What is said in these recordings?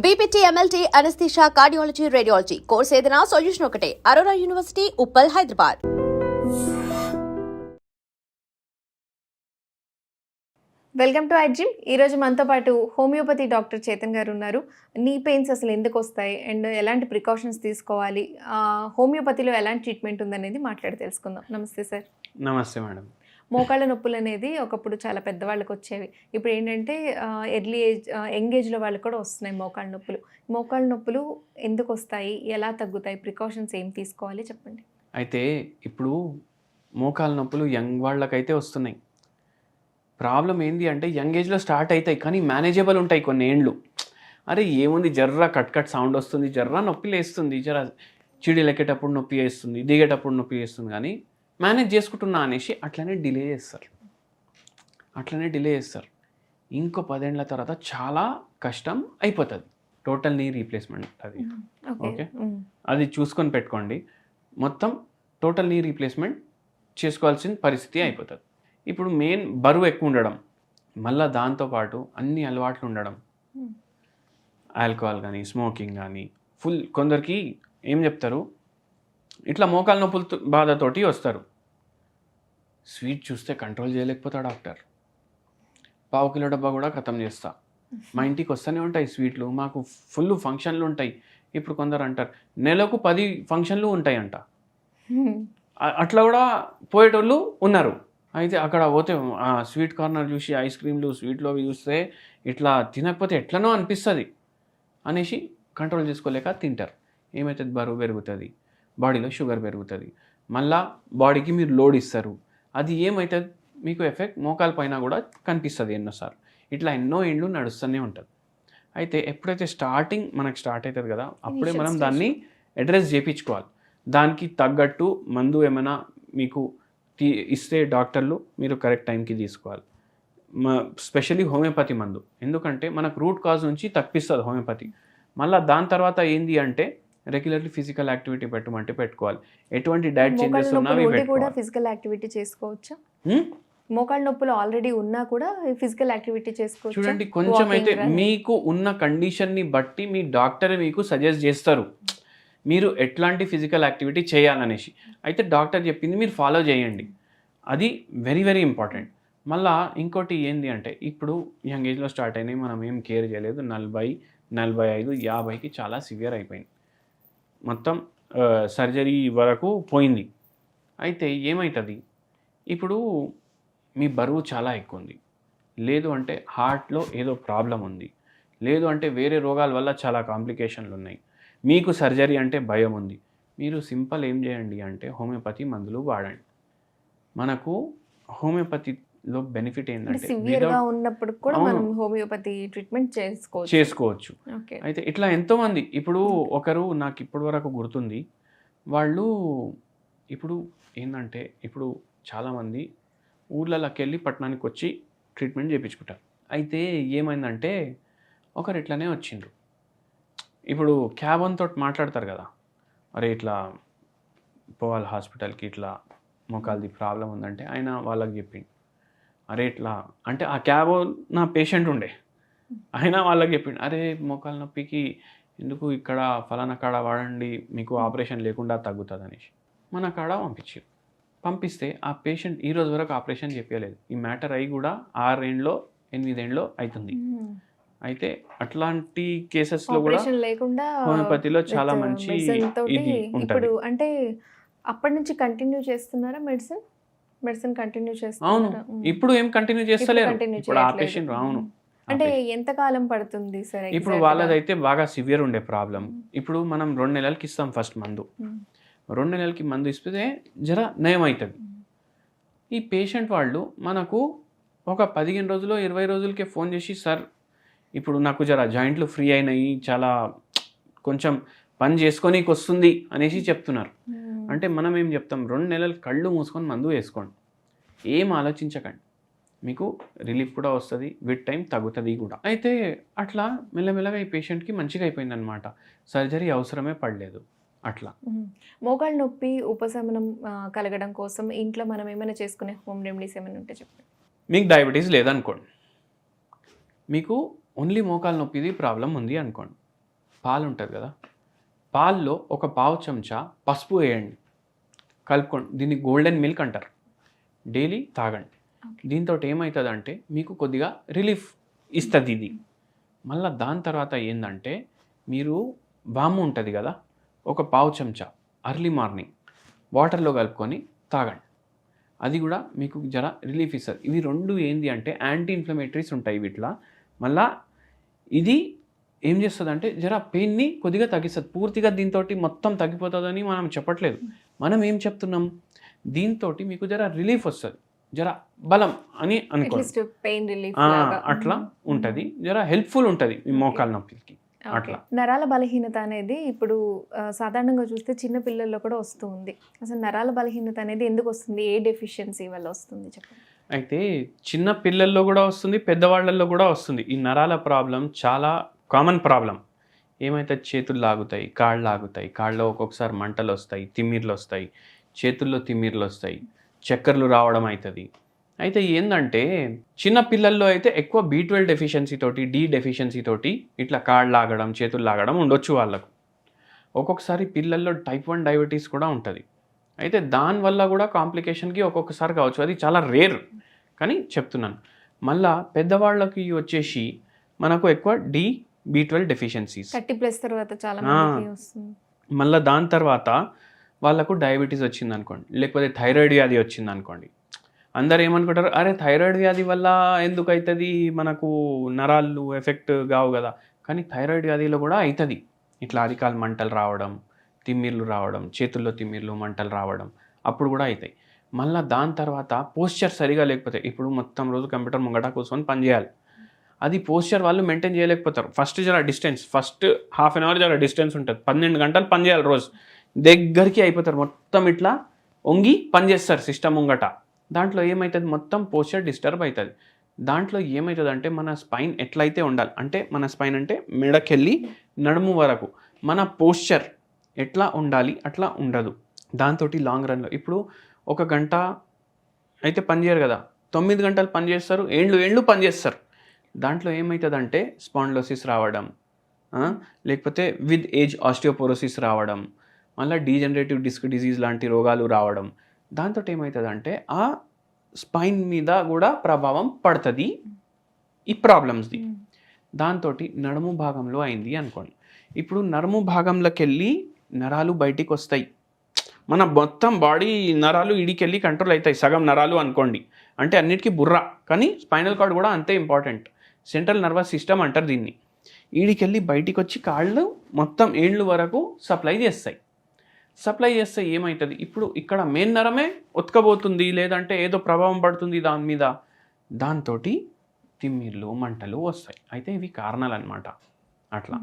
BPT MLT anaesthesia cardiology radiology course ఏదైనా solution ఒకటే Aurora university Uppal Hyderabad. Welcome to ఐజిమ్. ఈరోజు మనతో పాటు హోమియోపతి డాక్టర్ చేతన్ గారు ఉన్నారు. నీ పెయిన్స్ అసలు ఎందుకు వస్తాయి అండ్ ఎలాంటి ప్రికాషన్స్ తీసుకోవాలి, హోమియోపతిలో ఎలాంటి ట్రీట్మెంట్ ఉందనేది మాట్లాడి తెలుసుకుందాం. నమస్తే సార్. నమస్తే మేడం. మోకాళ్ళ నొప్పులు అనేది ఒకప్పుడు చాలా పెద్దవాళ్ళకి వచ్చేవి. ఇప్పుడు ఏంటంటే ఎర్లీ ఏజ్ యంగ్ ఏజ్లో వాళ్ళకి కూడా వస్తున్నాయి మోకాళ్ళ నొప్పులు. మోకాళ్ళ నొప్పులు ఎందుకు వస్తాయి, ఎలా తగ్గుతాయి, ప్రికాషన్స్ ఏం తీసుకోవాలి చెప్పండి. అయితే ఇప్పుడు మోకాళ్ళ నొప్పులు యంగ్ వాళ్ళకైతే వస్తున్నాయి. ప్రాబ్లం ఏంది అంటే యంగ్ ఏజ్లో స్టార్ట్ అవుతాయి కానీ మేనేజబుల్ ఉంటాయి కొన్ని ఏండ్లు. అరే ఏముంది, జర్రా కట్ సౌండ్ వస్తుంది, జర్రా నొప్పి లేస్తుంది, జర చిడి ఎక్కేటప్పుడు నొప్పి వేస్తుంది, దిగేటప్పుడు నొప్పి వేస్తుంది, కానీ మేనేజ్ చేసుకుంటున్నా అనేసి అట్లనే డిలే చేస్తారు. ఇంకో 10 ఏళ్ళ తర్వాత చాలా కష్టం అయిపోతుంది. టోటల్ నీ రీప్లేస్మెంట్ అది. ఓకే, అది చూసుకొని పెట్టుకోండి. మొత్తం టోటల్ నీ రీప్లేస్మెంట్ చేసుకోవాల్సిన పరిస్థితి అయిపోతుంది. ఇప్పుడు మెయిన్ బరువు ఎక్కువ ఉండడం, మళ్ళీ దాంతోపాటు అన్ని అలవాట్లు ఉండడం, ఆల్కహాల్ కానీ స్మోకింగ్ కానీ ఫుల్. కొందరికి ఏం చెప్తారు, ఇట్లా మోకాలు నొప్పులతో బాధతోటి వస్తారు. స్వీట్ చూస్తే కంట్రోల్ చేయలేకపోతా డాక్టర్, 1/2 కిలో డబ్బా కూడా ఖతం చేస్తా. మా ఇంటికి వస్తూనే ఉంటాయి స్వీట్లు, మాకు ఫుల్ ఫంక్షన్లు ఉంటాయి. ఇప్పుడు కొందరు అంటారు నెలకు 10 ఫంక్షన్లు ఉంటాయంట. అట్లా కూడా పోయేటోళ్ళు ఉన్నారు. అయితే అక్కడ పోతే ఆ స్వీట్ కార్నర్ చూసి ఐస్ క్రీమ్లు స్వీట్లు అవి చూస్తే ఇట్లా తినకపోతే ఎట్లనో అనిపిస్తుంది అనేసి కంట్రోల్ చేసుకోలేక తింటారు. ఏమవుతుంది, బరువు పెరుగుతుంది, బాడీలో షుగర్ పెరుగుతుంది, మళ్ళా బాడీకి మీరు లోడ్ ఇస్తారు. అది ఏమవుతుంది, మీకు ఎఫెక్ట్ మోకాల పైన కూడా కనిపిస్తుంది ఎన్నోసార్లు. ఇట్లా ఎన్నో ఏండ్లు నడుస్తూనే ఉంటుంది. అయితే ఎప్పుడైతే మనకు స్టార్ట్ అవుతుంది కదా, అప్పుడే మనం దాన్ని అడ్రస్ చేయించుకోవాలి. దానికి తగ్గట్టు మందు ఏమైనా మీకు ఇస్తే డాక్టర్లు మీరు కరెక్ట్ టైంకి తీసుకోవాలి. స్పెషల్లీ హోమియోపతి మందు, ఎందుకంటే మనకు రూట్ కాజ్ నుంచి తప్పిస్తుంది హోమియోపతి. మళ్ళీ దాని తర్వాత ఏంది అంటే రెగ్యులర్లీ ఫిజికల్ యాక్టివిటీ పెట్టమంటే పెట్టుకోవాలి. ఎటువంటి డైట్ చేంజెస్ ఉన్నా కూడా ఫిజికల్ యాక్టివిటీ చేసుకోవచ్చా? మోకాళ్ళ నొప్పులు ఆల్రెడీ ఉన్నా కూడా ఫిజికల్ యాక్టివిటీ చేసుకోవచ్చు. చూడండి, కొంచెం అయితే మీకు ఉన్న కండిషన్ని బట్టి మీ డాక్టర్ మీకు సజెస్ట్ చేస్తారు మీరు ఎట్లాంటి ఫిజికల్ యాక్టివిటీ చేయాలనేసి. అయితే డాక్టర్ చెప్పింది మీరు ఫాలో చేయండి, అది వెరీ వెరీ ఇంపార్టెంట్. మళ్ళీ ఇంకోటి ఏంటి అంటే ఇప్పుడు యంగ్ ఏజ్లో స్టార్ట్ అయినాయి, మనం ఏం కేర్ చేయలేదు, 40, 45, 50కి చాలా సివియర్ అయిపోయింది, మొత్తం సర్జరీ వరకు పోయింది. అయితే ఏమవుతుంది, ఇప్పుడు మీ బరువు చాలా ఎక్కువ ఉంది, లేదు అంటే హార్ట్లో ఏదో ప్రాబ్లం ఉంది, లేదు అంటే వేరే రోగాల వల్ల చాలా కాంప్లికేషన్లు ఉన్నాయి, మీకు సర్జరీ అంటే భయం ఉంది, మీరు సింపుల్ ఏం చేయండి అంటే హోమియోపతి మందులు వాడండి. మనకు హోమియోపతిలో బెనిఫిట్ ఏంటంటే ఉన్నప్పుడు కూడా మనం హోమియోపతి ట్రీట్మెంట్ చేసుకోవచ్చు. అయితే ఇట్లా ఎంతోమంది, ఇప్పుడు ఒకరు నాకు ఇప్పటి వరకు గుర్తుంది, వాళ్ళు ఇప్పుడు ఏంటంటే ఇప్పుడు చాలామంది ఊర్లలోకి వెళ్ళి పట్టణానికి వచ్చి ట్రీట్మెంట్ చేయించుకుంటారు. అయితే ఏమైందంటే ఒకరు ఇట్లానే వచ్చిండ్రు, ఇప్పుడు క్యాబ్ తోటి మాట్లాడతారు కదా, అరే ఇట్లా పోవాలి హాస్పిటల్కి, ఇట్లా మోకాలది ప్రాబ్లం ఉందంటే ఆయన వాళ్ళకి చెప్పిండు, అరే ఇట్లా అంటే ఆ క్యాబ్ నా పేషెంట్ ఉండే, ఆయన వాళ్ళకి చెప్పిండు, అరే మోకాల నొప్పికి ఎందుకు ఇక్కడ ఫలానా కాడ వాడండి, మీకు ఆపరేషన్ లేకుండా తగ్గుతుంది అనేసి మన కాడ పంపిస్తే ఆ పేషెంట్ ఈ రోజు వరకు ఆపరేషన్ చెప్పలేదు. ఈ మ్యాటర్ అయ్యి కూడా 6 ఏళ్ళలో 8 ఏళ్ళలో అవుతుంది. అయితే అట్లాంటి కేసెస్లో కూడా హోమియోపతిలో చాలా మంచి ఇది ఉంటుంది. అంటే అప్పటి నుంచి కంటిన్యూ చేస్తున్నారా మెడిసిన్ కంటిన్యూ చేస్తున్నారు? అవును, ఇప్పుడు ఏం కంటిన్యూ చేస్తలేరు, ఇప్పుడు ఆపరేషన్. అవును, అంటే ఎంత కాలం పడుతుంది సార్? ఇప్పుడు వాళ్ళదైతే బాగా సివియర్ ఉండే ప్రాబ్లం. ఇప్పుడు మనం 2 నెలలకి ఇస్తాం ఫస్ట్ మందు, 2 నెలలకి మందు ఇస్తే జర నయం అవుతుంది. ఈ పేషెంట్ వాళ్ళు మనకు ఒక 15 రోజులు 20 రోజులకే ఫోన్ చేసి, సార్ ఇప్పుడు నాకు జర జాయింట్లు ఫ్రీ అయినాయి, చాలా కొంచెం పని చేసుకోనీకి వస్తుంది అనేసి చెప్తున్నారు. అంటే మనం ఏం చెప్తాం, 2 నెలలు కళ్ళు మూసుకొని మందు వేసుకోండి, ఏం ఆలోచించకండి, మీకు రిలీఫ్ కూడా వస్తుంది, విత్ టైం తగ్గుతుంది కూడా. అయితే అట్లా మెల్లమెల్లగా ఈ పేషెంట్కి మంచిగా అయిపోయింది అనమాట, సర్జరీ అవసరమే పడలేదు. అట్లా మోకాళ్ళ నొప్పి ఉపశమనం కలగడం కోసం ఇంట్లో మనం ఏమైనా చేసుకునే హోమ్ రెమెడీస్ ఏమైనా ఉంటే చెప్పండి. మీకు డయాబెటీస్ లేదనుకోండి, మీకు ఓన్లీ మోకాలు నొప్పిది ప్రాబ్లం ఉంది అనుకోండి, పాలు ఉంటుంది కదా, పాల్లో ఒక పావు చెంచా పసుపు వేయండి, కలుపుకోండి. దీన్ని గోల్డెన్ మిల్క్ అంటారు. డైలీ తాగండి. దీంతో ఏమవుతుందంటే మీకు కొద్దిగా రిలీఫ్ ఇస్తుంది ఇది. మళ్ళీ దాని తర్వాత ఏంటంటే మీరు వాము ఉంటుంది కదా, ఒక పావు చెంచా అర్లీ మార్నింగ్ వాటర్లో కలుపుకొని తాగండి. అది కూడా మీకు జర రిలీఫ్ ఇస్తుంది. ఇవి రెండు ఏంది అంటే యాంటీ ఇన్ఫ్లమేటరీస్ ఉంటాయి వీటిలో. మళ్ళా ఇది ఏం చేస్తుంది అంటే జర పెయిన్ని కొద్దిగా తగ్గిస్తుంది. పూర్తిగా దీంతో మొత్తం తగ్గిపోతుందని మనం చెప్పట్లేదు. మనం ఏం చెప్తున్నాం, దీంతో మీకు జర రిలీఫ్ వస్తుంది, జర బలం అని అనుకోండి. పెయిన్ రిలీఫ్ అట్లా ఉంటుంది, జర హెల్ప్ఫుల్ ఉంటుంది ఈ మోకాల నొప్పికి. అట్లా నరాల బలహీనత అనేది ఇప్పుడు సాధారణంగా చూస్తే చిన్న పిల్లల్లో కూడా వస్తూ ఉంది. అసలు నరాల బలహీనత అనేది ఎందుకు వస్తుంది, ఏ డెఫిషియన్సీ వల్ల వస్తుంది చెప్పండి. అయితే చిన్న పిల్లల్లో కూడా వస్తుంది, పెద్దవాళ్ళల్లో కూడా వస్తుంది. ఈ నరాల ప్రాబ్లం చాలా కామన్ ప్రాబ్లం. ఏమైతే చేతులు లాగుతాయి, కాళ్ళు లాగుతాయి, కాళ్ళలో ఒక్కొక్కసారి మంటలు వస్తాయి, తిమ్మిర్లు వస్తాయి, చేతుల్లో తిమ్మిర్లు వస్తాయి, చక్కర్లు రావడం అవుతుంది. అయితే ఏంటంటే చిన్న పిల్లల్లో అయితే ఎక్కువ B12 డెఫిషియన్సీ తోటి, D డెఫిషియన్సీ తోటి ఇట్లా కాళ్ళు లాగడం, చేతులు లాగడం ఉండొచ్చు వాళ్ళకు. ఒక్కొక్కసారి పిల్లల్లో టైప్ 1 డయాబెటీస్ కూడా ఉంటుంది. అయితే దానివల్ల కూడా కాంప్లికేషన్కి ఒక్కొక్కసారి కావచ్చు, అది చాలా రేర్ కానీ చెప్తున్నాను. మళ్ళా పెద్దవాళ్ళకి వచ్చేసి మనకు ఎక్కువ B12 డెఫిషియన్సీస్ 30+ తర్వాత చాలా మందికి వస్తుంది. మళ్ళీ దాని తర్వాత వాళ్ళకు డయాబెటీస్ వచ్చింది అనుకోండి, లేకపోతే థైరాయిడ్ వ్యాధి వచ్చింది అనుకోండి. అందరు ఏమనుకుంటారు, అరే థైరాయిడ్ వ్యాధి వల్ల ఎందుకు అవుతుంది, మనకు నరాలు ఎఫెక్ట్ కావు కదా. కానీ థైరాయిడ్ వ్యాధిలో కూడా అవుతుంది. ఇట్లా అరికాల మంటలు రావడం, తిమ్మిర్లు రావడం, చేతుల్లో తిమ్మిర్లు మంటలు రావడం అప్పుడు కూడా అవుతాయి. మళ్ళీ దాని తర్వాత పోస్చర్ సరిగా లేకపోతే, ఇప్పుడు మొత్తం రోజు కంప్యూటర్ ముంగట కూర్చొని పనిచేయాలి, అది పోస్చర్ వాళ్ళు మెయింటైన్ చేయలేకపోతారు. ఫస్ట్ జర distance, first half an hour జర డిస్టెన్స్ ఉంటుంది. 12 గంటలు పని చేయాలి రోజు, దగ్గరికి అయిపోతారు, మొత్తం ఇట్లా వంగి పనిచేస్తారు సిస్టమ్ ముంగట. దాంట్లో ఏమవుతుంది, మొత్తం పోస్చర్ డిస్టర్బ్ అవుతుంది. దాంట్లో ఏమవుతుంది అంటే మన స్పైన్ ఎట్లయితే ఉండాలి అంటే, మన స్పైన్ అంటే మెడకెళ్ళి నడుము వరకు మన పోస్చర్ ఎట్లా ఉండాలి అట్లా ఉండదు. దాంతో లాంగ్ రన్లో ఇప్పుడు 1 గంట అయితే పని చేయరు కదా, 9 గంటలు పని చేస్తారు, ఏళ్ళు పనిచేస్తారు. దాంట్లో ఏమవుతుందంటే స్పాండిలోసిస్ రావడం, లేకపోతే విత్ ఏజ్ ఆస్టియోపోరోసిస్ రావడం, మళ్ళీ డీజనరేటివ్ డిస్క్ డిజీజ్ లాంటి రోగాలు రావడం. దాంతో ఏమవుతుందంటే ఆ స్పైన్ మీద కూడా ప్రభావం పడుతుంది ఈ ప్రాబ్లమ్స్ది. దాంతో నడుము భాగంలో అయింది అనుకోండి. ఇప్పుడు నడుము భాగంలోకి వెళ్ళి నరాలు బయటికి వస్తాయి, మన మొత్తం బాడీ నరాలు ఇడికెళ్ళి కంట్రోల్ అవుతాయి. సగం నరాలు అనుకోండి, అంటే అన్నిటికీ బుర్ర, కానీ స్పైనల్ కార్డ్ కూడా అంతే ఇంపార్టెంట్. సెంట్రల్ నర్వస్ సిస్టమ్ అంటారు దీన్ని. ఈడికెళ్ళి బయటికి వచ్చి కాళ్ళు మొత్తం ఏళ్ళు వరకు సప్లై చేస్తాయి. సప్లై చేస్తే ఏమవుతుంది, ఇప్పుడు ఇక్కడ మెయిన్ నరమే ఉతకబోతుంది, లేదంటే ఏదో ప్రభావం పడుతుంది దాని మీద, దాంతో తిమ్మిర్లు మంటలు వస్తాయి. అయితే ఇవి కారణాలు అన్నమాట. అట్లా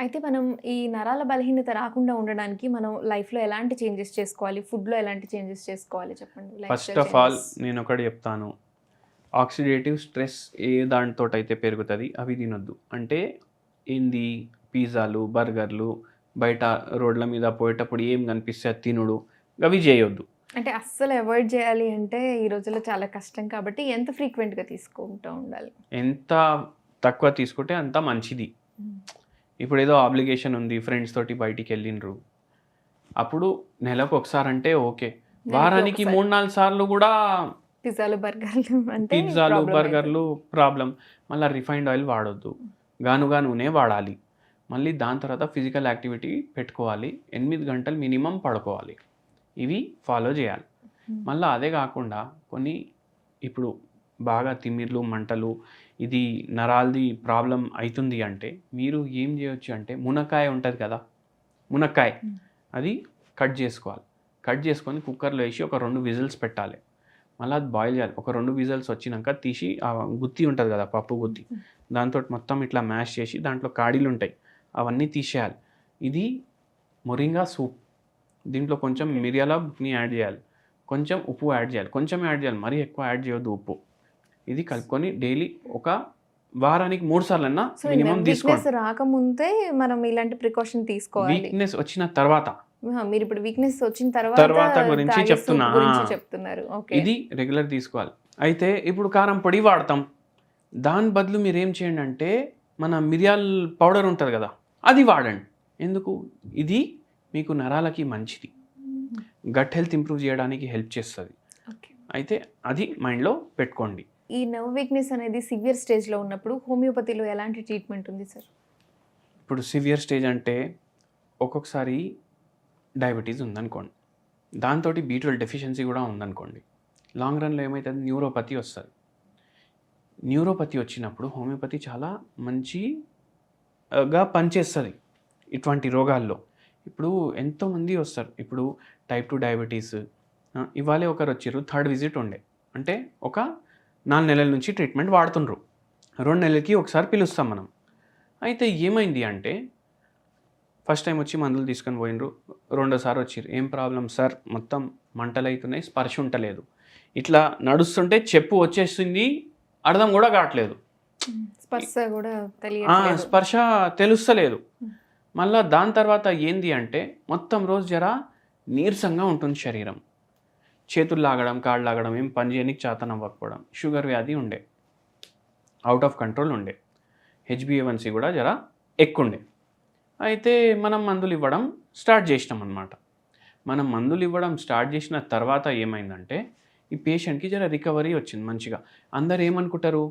అయితే మనం ఈ నరాల బలహీనత రాకుండా ఉండడానికి మనం లైఫ్లో ఎలాంటి చేంజెస్ చేసుకోవాలి, ఫుడ్లో ఎలాంటి చేంజెస్ చేసుకోవాలి చెప్పండి. ఫస్ట్ ఆఫ్ ఆల్ నేను ఒకటి చెప్తాను, ఆక్సిడేటివ్ స్ట్రెస్ ఏ దాంతో అయితే పెరుగుతుంది అవి తినొద్దు. అంటే ఏంది, పిజ్జాలు, బర్గర్లు, బయట రోడ్ల మీద పోయేటప్పుడు ఏం కనిపిస్తే తినుడు, అవి చేయొద్దు. అంటే అస్సలు అవాయిడ్ చేయాలి అంటే ఈ రోజుల్లో చాలా కష్టం కాబట్టి ఎంత ఫ్రీక్వెంట్గా తీసుకుంటూ ఉండాలి, ఎంత తక్కువ తీసుకుంటే అంత మంచిది. ఇప్పుడు ఏదో ఆబ్లిగేషన్ ఉంది, ఫ్రెండ్స్ తోటి బయటికి వెళ్ళిండ్రు, అప్పుడు నెలకు ఒకసారి అంటే ఓకే, వారానికి 3-4 సార్లు కూడా పిజ్జాలు బర్గర్లు ప్రాబ్లం. మళ్ళీ రిఫైన్డ్ ఆయిల్ వాడొద్దు, గానుగా నూనె వాడాలి. మళ్ళీ దాని తర్వాత ఫిజికల్ యాక్టివిటీ పెట్టుకోవాలి, 8 గంటలు మినిమం పడుకోవాలి. ఇవి ఫాలో చేయాలి. మళ్ళీ అదే కాకుండా కొన్ని ఇప్పుడు బాగా తిమ్మిర్లు మంటలు, ఇది నరాలది ప్రాబ్లం అవుతుంది అంటే మీరు ఏం చేయొచ్చు అంటే, మునక్కాయ ఉంటుంది కదా, మునక్కాయ అది కట్ చేసుకోవాలి. కట్ చేసుకొని కుక్కర్లో వేసి ఒక 2 విజిల్స్ పెట్టాలి. మళ్ళీ అది బాయిల్ చేయాలి. ఒక 2 విజిల్స్ వచ్చినాక తీసి ఆ గుత్తి ఉంటుంది కదా, పప్పు గుత్తి, దాంతో మొత్తం ఇట్లా మ్యాష్ చేసి దాంట్లో కాడీలు ఉంటాయి అవన్నీ తీసేయాలి. ఇది మొరింగా సూప్. దీంట్లో కొంచెం మిరియాలని యాడ్ చేయాలి, కొంచెం ఉప్పు యాడ్ చేయాలి, కొంచెం యాడ్ చేయాలి, మరీ ఎక్కువ యాడ్ చేయొద్దు ఉప్పు. ఇది కలుపుకొని డైలీ ఒక వారానికి 3 సార్లన్నా మినిమం తీసుకోండి. రాకముందే మనం ఇలాంటి ప్రికాషన్ తీసుకోవాలి. వీక్నెస్ వచ్చిన తర్వాత, మీరు ఇప్పుడు వీక్నెస్ వచ్చిన తర్వాత గురించి చెప్తున్నారు. ఇది రెగ్యులర్ తీసుకోవాలి. అయితే ఇప్పుడు కారం పొడి వాడతాం, దాని బదులు మీరు ఏం చేయండి అంటే మన మిరియాల పౌడర్ ఉంటుంది కదా, అది వాడండి. ఎందుకు? ఇది మీకు నరాలకి మంచిది, గట్ హెల్త్ ఇంప్రూవ్ చేయడానికి హెల్ప్ చేస్తుంది. ఓకే. అయితే అది మైండ్లో పెట్టుకోండి. ఈ నర్వ్ వీక్నెస్ అనేది సివియర్ స్టేజ్లో ఉన్నప్పుడు హోమియోపతిలో ఎలాంటి ట్రీట్మెంట్ ఉంది సార్? ఇప్పుడు సివియర్ స్టేజ్ అంటే ఒక్కొక్కసారి డయాబెటీస్ ఉందనుకోండి, దాంతో B12 డెఫిషియన్సీ కూడా ఉందనుకోండి, లాంగ్ రన్లో ఏమవుతుంది, న్యూరోపతి వస్తుంది. న్యూరోపతి వచ్చినప్పుడు హోమియోపతి చాలా మంచిగా పనిచేస్తుంది ఇటువంటి రోగాల్లో. ఇప్పుడు ఎంతోమంది వస్తారు. ఇప్పుడు టైప్ 2 డయాబెటీస్, ఇవాళే ఒకరు వచ్చారు, 3rd విజిట్ ఉండే, అంటే ఒక 4 నెలల నుంచి ట్రీట్మెంట్ వాడుతుండ్రు, 2 నెలలకి ఒకసారి పిలుస్తాం మనం. అయితే ఏమైంది అంటే ఫస్ట్ టైం వచ్చి మందులు తీసుకొని పోయినరు, రెండోసారి వచ్చారు, ఏం ప్రాబ్లం సార్, మొత్తం మంటలు అవుతున్నాయి, స్పర్శ ఉండలేదు, ఇట్లా నడుస్తుంటే చెప్పు వచ్చేస్తుంది, అర్థం కూడా కావట్లేదు, స్పర్శ కూడా తెలియదు, స్పర్శ తెలుస్తలేదు. మళ్ళీ దాని తర్వాత ఏంది అంటే మొత్తం రోజు జర నీరసంగా ఉంటుంది శరీరం, చేతులు లాగడం, కాళ్ళు లాగడం, ఏం పని చేయడానికి చేతన అవ్వకపోవడం, షుగర్ వ్యాధి ఉండే, అవుట్ ఆఫ్ కంట్రోల్ ఉండే, HbA1c కూడా జర ఎక్కువ ఉండే. అయితే మనం మందులు ఇవ్వడం స్టార్ట్ చేసినాం అన్నమాట. మనం మందులు ఇవ్వడం స్టార్ట్ చేసిన తర్వాత ఏమైందంటే ఈ పేషెంట్కి జర రికవరీ వచ్చింది మంచిగా. అందరు ఏమనుకుంటారు,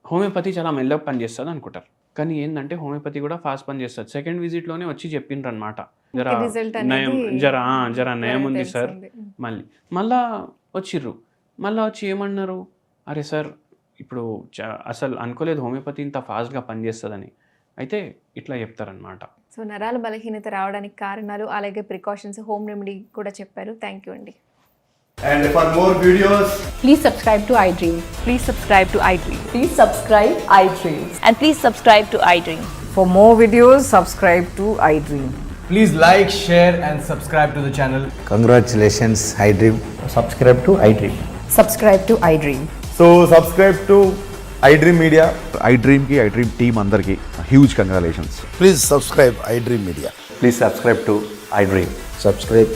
హోమియోపతి చాలా మెల్లగా పనిచేస్తుంది అనుకుంటారు, కానీ ఏంటంటే హోమియోపతి కూడా ఫాస్ట్ పనిచేస్తుంది. 2nd విజిట్లోనే వచ్చి చెప్పిండ్రు అనమాట, జర నయం ఉంది సార్. మళ్ళా వచ్చిర్రు, మళ్ళీ వచ్చి ఏమన్నారు, అరే సార్ ఇప్పుడు అసలు అనుకోలేదు హోమియోపతి ఇంత ఫాస్ట్గా పనిచేస్తుందని. అయితే ఇట్లా చెప్తారనమాట. సో నరాల బలహీనత రావడానికి కారణాలు, అలాగే ప్రికాషన్స్, హోమ్ రెమెడీ కూడా చెప్పారు. థ్యాంక్ యూ అండి. And for more videos, Please subscribe to iDream. Please subscribe to iDream. Please subscribe iDream. And please subscribe to iDream. For more videos, subscribe to iDream. please like, share and subscribe to the channel. Congratulations, iDream. Subscribe to iDream. Subscribe to iDream. So subscribe to iDream Media. iDream ki iDream team andarki huge congratulations. Please subscribe iDream Media. Please subscribe to iDream. Subscribe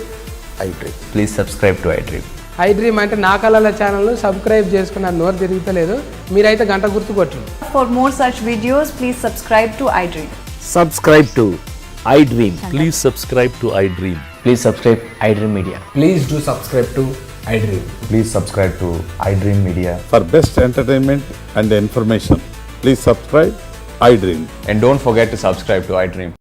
iDream. Please subscribe to iDream. iDream అంటే నా కళల channel subscribe చేసుకున్న నోరు తిరుగుతలేదు, మీరైతే గంట గుర్తు కొట్టండి. For more such videos, please subscribe to iDream. Subscribe to iDream. Please subscribe to iDream. Please subscribe iDream Media. Please do subscribe to iDream. Please subscribe to iDream Media. For best entertainment and information, please subscribe iDream. And don't forget to subscribe to iDream.